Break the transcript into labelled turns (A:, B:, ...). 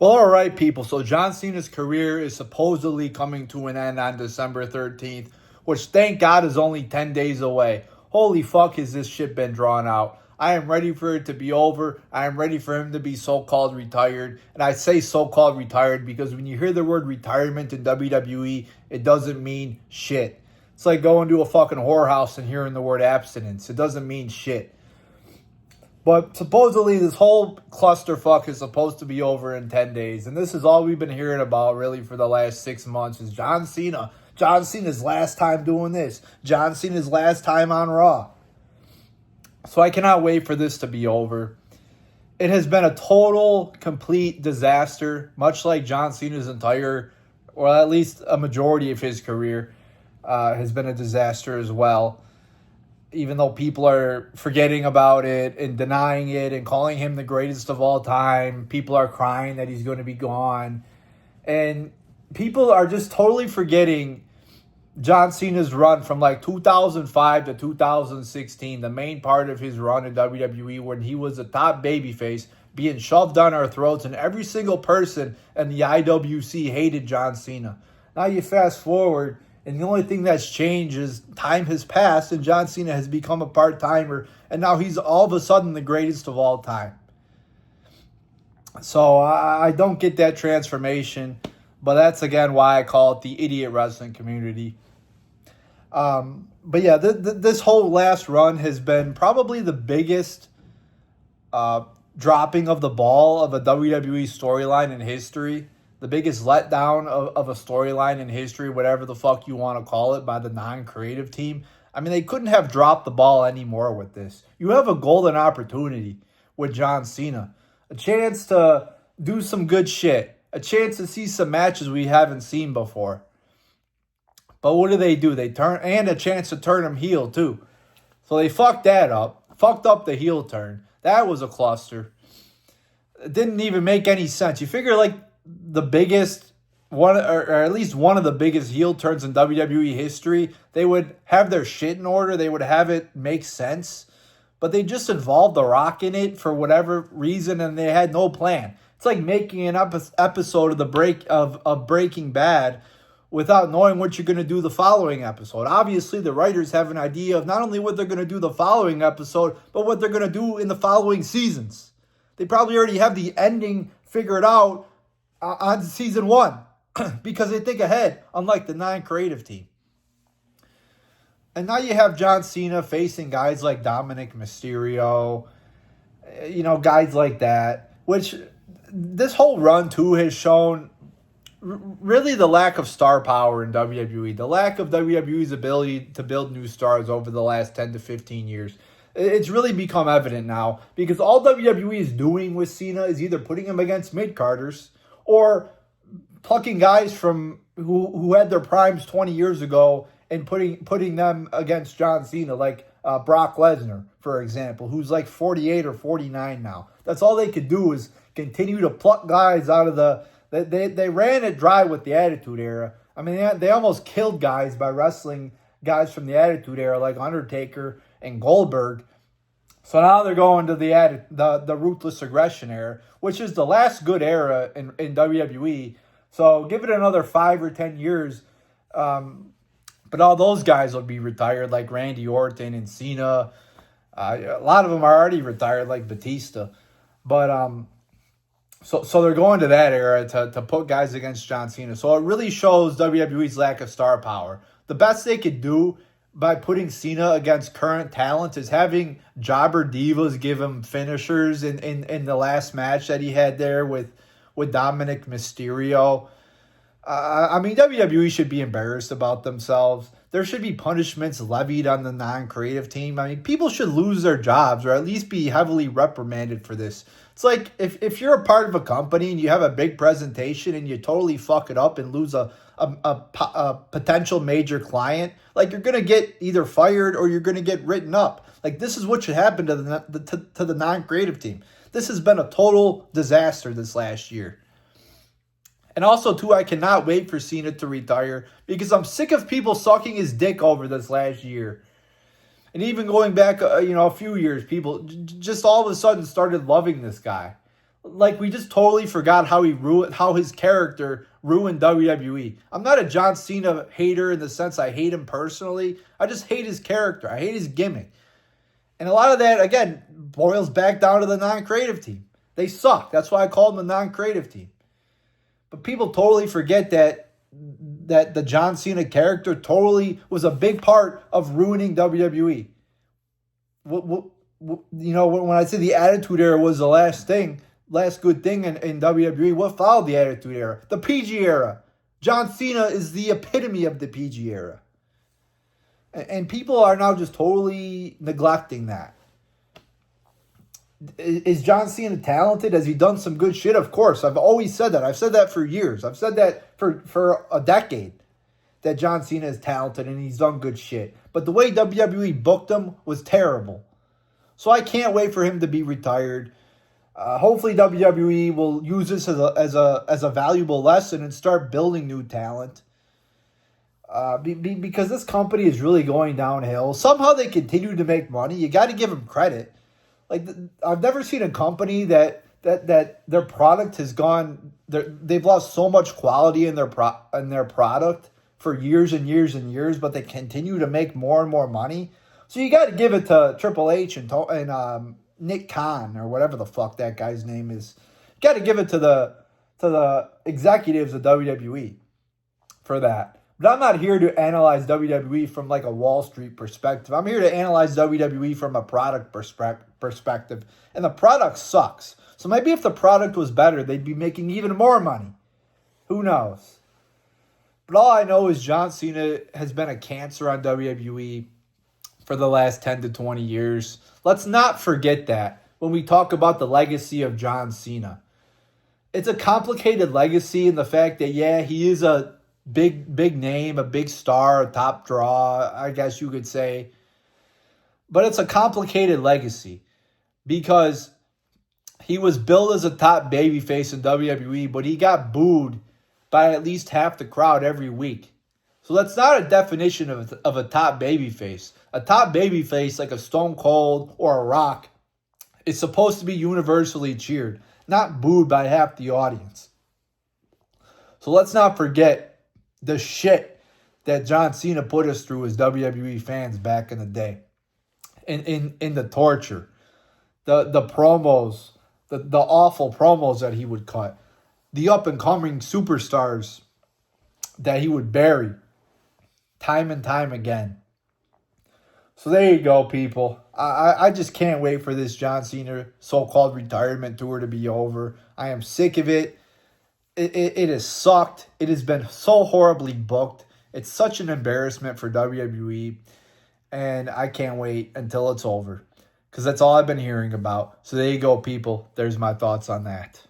A: Well, all right, people. So John Cena's career is supposedly coming to an end on December 13th, which thank God is only 10 days away. Holy fuck, has this shit been drawn out. I am ready for it to be over. I am ready for him to be so-called retired. And I say so-called retired because when you hear the word retirement in WWE, it doesn't mean shit. It's like going to a fucking whorehouse and hearing the word abstinence. It doesn't mean shit. But supposedly this whole clusterfuck is supposed to be over in 10 days. And this is all we've been hearing about really for the last 6 months is John Cena. John Cena's last time doing this. John Cena's last time on Raw. So I cannot wait for this to be over. It has been a total, complete disaster, much like John Cena's entire, or at least a majority of his career, has been a disaster as well. Even though people are forgetting about it and denying it and calling him the greatest of all time, people are crying that he's going to be gone. And people are just totally forgetting John Cena's run from like 2005 to 2016, the main part of his run in WWE when he was a top babyface being shoved down our throats, and every single person in the IWC hated John Cena. Now you fast forward, and the only thing that's changed is time has passed and John Cena has become a part-timer, and now he's all of a sudden the greatest of all time. So I don't get that transformation, but that's again why I call it the idiot wrestling community. But yeah, this whole last run has been probably the biggest dropping of the ball of a WWE storyline in history. The biggest letdown of a storyline in history, whatever the fuck you want to call it, by the non-creative team. I mean, they couldn't have dropped the ball anymore with this. You have a golden opportunity with John Cena. A chance to do some good shit. A chance to see some matches we haven't seen before. But what do? They turn, and a chance to turn him heel too. So they fucked that up. Fucked up the heel turn. That was a cluster. It didn't even make any sense. You figure like the biggest one, or at least one of the biggest heel turns in WWE history, they would have their shit in order. They would have it make sense. But they just involved The Rock in it for whatever reason, and they had no plan. It's like making an episode of of Breaking Bad without knowing what you're going to do the following episode. Obviously, the writers have an idea of not only what they're going to do the following episode, but what they're going to do in the following seasons. They probably already have the ending figured out on season 1 because they think ahead, unlike the non-creative team. And now you have John Cena facing guys like Dominic Mysterio, guys like that, which this whole run too has shown really the lack of star power in WWE, the lack of WWE's ability to build new stars over the last 10 to 15 years. It's really become evident now because all WWE is doing with Cena is either putting him against mid-carders or plucking guys from who had their primes 20 years ago and putting them against John Cena, like Brock Lesnar, for example, who's like 48 or 49 now. That's all they could do is continue to pluck guys out of the... They ran it dry with the Attitude Era. I mean, they almost killed guys by wrestling guys from the Attitude Era like Undertaker and Goldberg. So now they're going to the Ruthless Aggression Era, which is the last good era in WWE. So give it another 5 or 10 years. But all those guys will be retired like Randy Orton and Cena. A lot of them are already retired like Batista. But... So they're going to that era to put guys against John Cena. So it really shows WWE's lack of star power. The best they could do by putting Cena against current talent is having jobber divas give him finishers in the last match that he had there with Dominic Mysterio. I mean, WWE should be embarrassed about themselves. There should be punishments levied on the non-creative team. I mean, people should lose their jobs or at least be heavily reprimanded for this. It's like if you're a part of a company and you have a big presentation and you totally fuck it up and lose a potential major client, like you're going to get either fired or you're going to get written up. Like this is what should happen to the non-creative team. This has been a total disaster this last year. And also, too, I cannot wait for Cena to retire because I'm sick of people sucking his dick over this last year. And even going back, a few years, people just all of a sudden started loving this guy. Like we just totally forgot how his character ruined WWE. I'm not a John Cena hater in the sense I hate him personally. I just hate his character. I hate his gimmick. And a lot of that, again, boils back down to the non-creative team. They suck. That's why I called them the non-creative team. But people totally forget that the John Cena character totally was a big part of ruining WWE. When I say the Attitude Era was the last good thing in WWE, what followed the Attitude Era? The PG Era. John Cena is the epitome of the PG era. And people are now just totally neglecting that. Is John Cena talented? Has he done some good shit? Of course. I've always said that. I've said that for years. I've said that for a decade. That John Cena is talented and he's done good shit. But the way WWE booked him was terrible. So I can't wait for him to be retired. Hopefully WWE will use this as a valuable lesson and start building new talent. Because this company is really going downhill. Somehow they continue to make money. You got to give them credit. Like I've never seen a company that their product has gone. They've lost so much quality in their product for years and years and years, but they continue to make more and more money. So you got to give it to Triple H and Nick Khan or whatever the fuck that guy's name is. Got to give it to the executives of WWE for that. But I'm not here to analyze WWE from like a Wall Street perspective. I'm here to analyze WWE from a product perspective. And the product sucks. So maybe if the product was better, they'd be making even more money. Who knows? But all I know is John Cena has been a cancer on WWE for the last 10 to 20 years. Let's not forget that when we talk about the legacy of John Cena. It's a complicated legacy in the fact that, yeah, he is a big name, a big star, a top draw, I guess you could say. But it's a complicated legacy because he was billed as a top babyface in WWE, but he got booed by at least half the crowd every week. So that's not a definition of a top babyface. A top babyface like a Stone Cold or a Rock is supposed to be universally cheered, not booed by half the audience. So let's not forget the shit that John Cena put us through as WWE fans back in the day. In the torture, the promos, the awful promos that he would cut, the up-and-coming superstars that he would bury time and time again. So there you go, people. I just can't wait for this John Cena so-called retirement tour to be over. I am sick of it. It has sucked. It has been so horribly booked. It's such an embarrassment for WWE. And I can't wait until it's over. Because that's all I've been hearing about. So there you go, people. There's my thoughts on that.